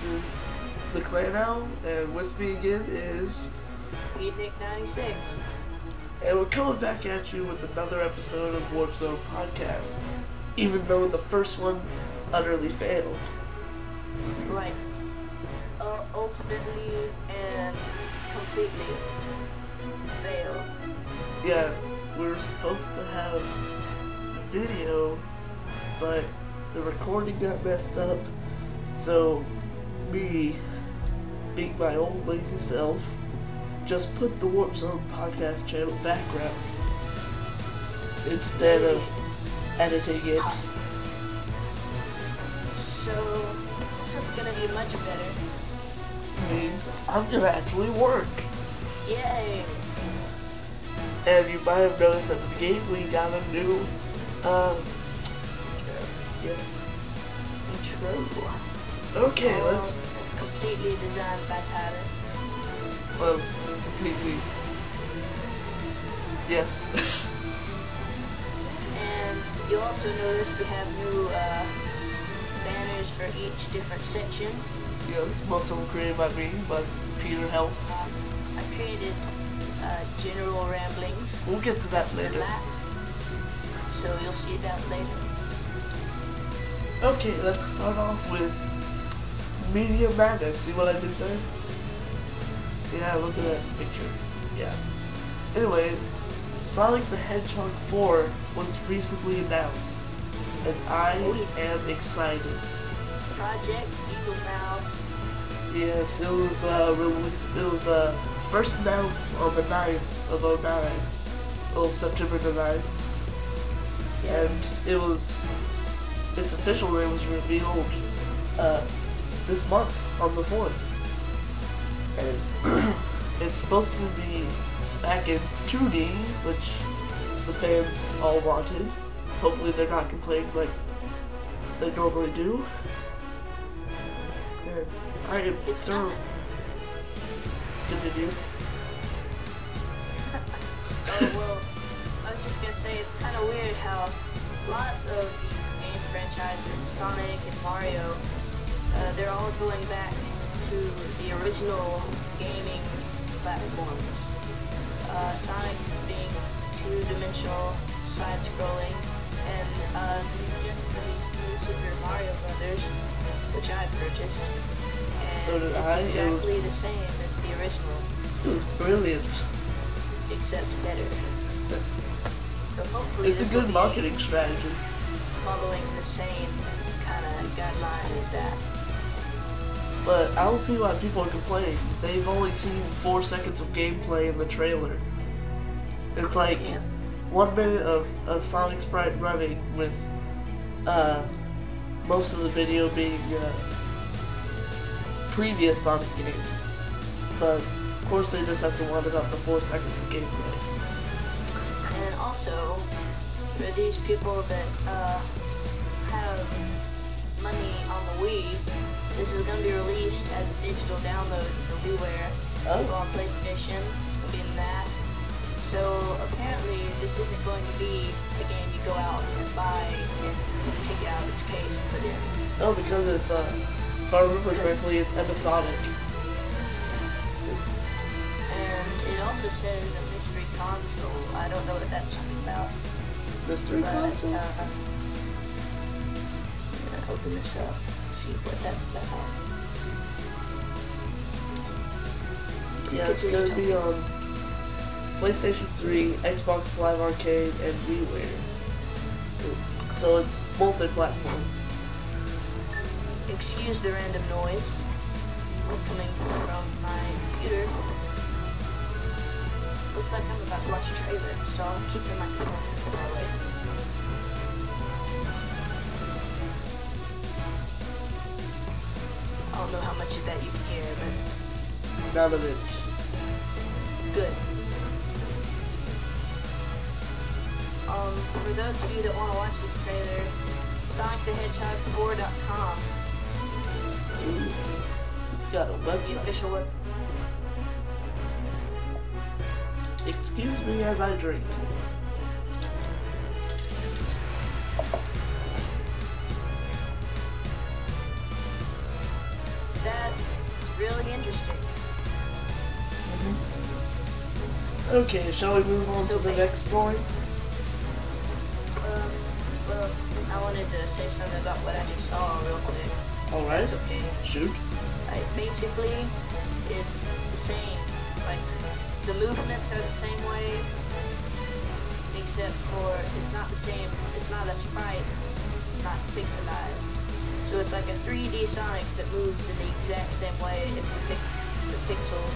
This is the Clan Owl, and with me again is Nick96. And we're coming back at you with another episode of Warp Zone Podcast, even though the first one utterly failed. Like, ultimately and completely failed. Yeah, we were supposed to have video, but the recording got messed up, so me, being my old lazy self, just put the Warp Zone Podcast channel background instead of editing it. So, it's gonna be much better. I mean, I'm gonna actually work. Yay! And you might have noticed at the beginning we got a new, Intro. Okay, let's. Completely designed by Tyler. Well, completely. Yes. And you'll also notice we have new banners for each different section. Yes, most of them created by me, but Peter helped. I created general ramblings. We'll get to that later. So you'll see that later. Okay, let's start off with Media Madness. See what I did there? Yeah, look at that picture. Yeah. Anyways, Sonic the Hedgehog 4 was recently announced, and I am excited. Project Eagle Mouse. Yes, it was first announced on the 9th of 09, September the 9th, and its official name was revealed this month on the 4th. And it's supposed to be back in 2D, which the fans all wanted. Hopefully they're not complaining like they normally do. And I am through. Continue. Oh, well, I was just gonna say, it's kind of weird how lots of these game franchises, Sonic and Mario, they're all going back to the original gaming platforms. Sonic being two-dimensional, side-scrolling, and just the new Super Mario Brothers, which I purchased. And So did I. it's exactly the same as the original, It was brilliant. except better. So hopefully It's a this will good be marketing strategy. following the same kind of guideline as that. But I don't see why people are complaining. They've only seen 4 seconds of gameplay in the trailer. It's like 1 minute of a Sonic sprite running with most of the video being previous Sonic games. But of course they just have to wind it up to 4 seconds of gameplay. And also, for these people that have money on the Wii, this is going to be released as a digital download for WiiWare. People on PlayStation, it's going to be in that. So apparently this isn't going to be a game you go out and buy and take it out of its case and put in. No, because it's, if I remember correctly, it's episodic. And it also says a mystery console. I don't know what that's talking about. Mystery console? I'm gonna open this up, see what that's about. Yeah, it's gonna be on PlayStation 3, Xbox Live Arcade, and WiiWare. So it's multi-platform. Excuse the random noise coming from my computer. Looks like I'm about to watch a trailer, so I'll keep my phone far away. I don't know how much of that you can hear, but None of it. good. For those of you that want to watch this trailer, SonicTheHedgehog4.com. It's got a The website. official web. Excuse me as I drink. That Okay, shall we move on to the next story? Well, I wanted to say something about what I just saw real quick. Alright. That's okay. Shoot. Like, basically, it's the same. Like, the movements are the same way, except for it's not the same. It's not a sprite, not pixelized. So it's like a 3D Sonic that moves in the exact same way as the pixel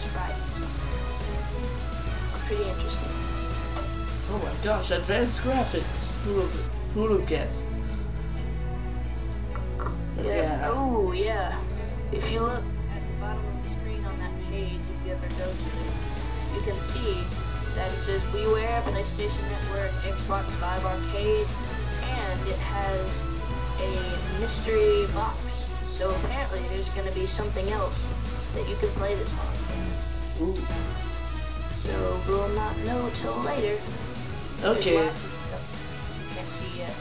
sprite. Pretty interesting. Oh my gosh, advanced graphics. Who would have guessed? Yeah. Oh, yeah. If you look at the bottom of the screen on that page, if you ever go to it, you can see that it says Beware, PlayStation Network, Xbox Live Arcade, and it has a mystery box. So apparently there's going to be something else that you can play this on. Ooh. So we'll not know till later. Okay. There's lots of stuff you can't see yet.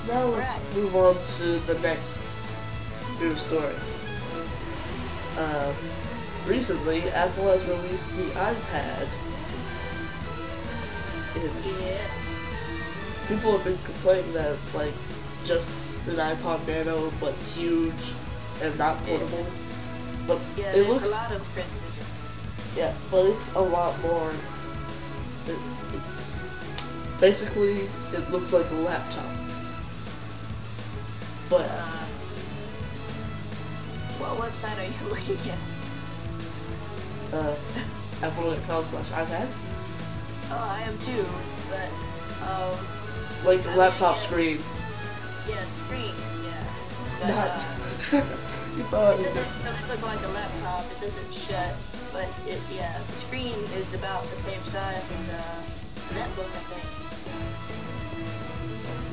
Now let's move on to the next news story. Recently, Apple has released the iPad. People have been complaining that it's like just an iPod Nano, but huge and not portable. But Yeah, it there's looks. a lot of criticism. Yeah, but it's a lot more. Basically, it looks like a laptop. But What website are you looking at? Apple.com/iPad. Oh, I am too, but Like a I laptop mean, screen. yeah, screen, yeah. But, Not. You thought it it doesn't look like a laptop. It doesn't shut, but yeah, the screen is about the same size as a netbook, I think.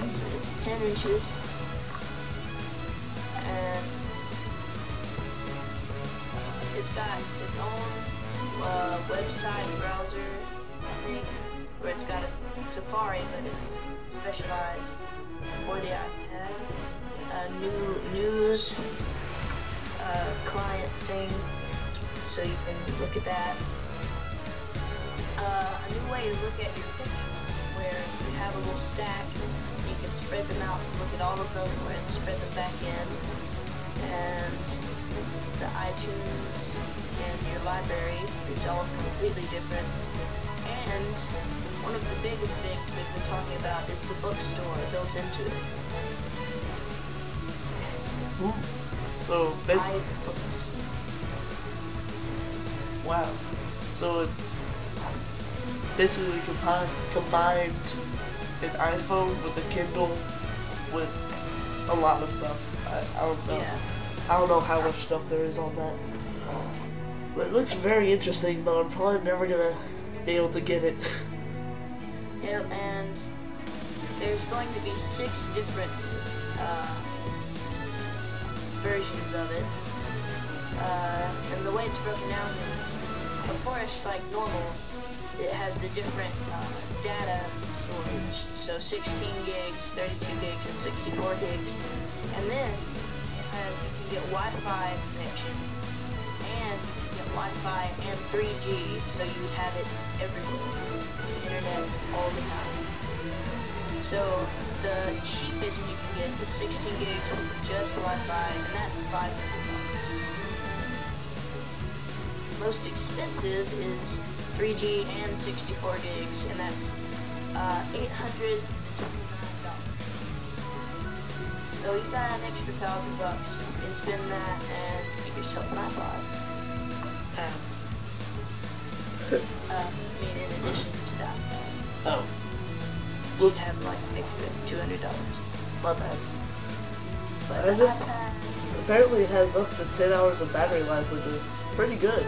It's 10 inches, and it's got its own website browser, I think, where it's got a Safari, but it's specialized for the iPad. A new news client thing, so you can look at that. A new way to look at your pictures, where you have a little stack, you can spread them out and look at all of them, and spread them back in, and the iTunes and your library is all completely different. And one of the biggest things they've been talking about is the bookstore built into it. Ooh. So basically, wow. So it's basically combined an iPhone with a Kindle with a lot of stuff. I don't know. Yeah. I don't know how much stuff there is on that. But it looks very interesting, but I'm probably never gonna be able to get it. Yep, and there's going to be 6 different versions of it. And the way it's broken down is, of course, like normal, it has the different data storage. So 16 gigs, 32 gigs, and 64 gigs. And then it has, you can get Wi-Fi connection, and you can get Wi-Fi and 3G, so you have it everywhere. Internet all the time. So the cheapest you can get is 16 gigs with just Wi-Fi, and that's $500. Most expensive is 3G and 64 gigs, and that's $829. So you got an extra $1,000. You can spend that and get yourself an iPod. I mean, in addition to that, Oh. you Whoops. have like an extra $200. My bad. But I the just iPad, apparently it has up to 10 hours of battery life, which is pretty good.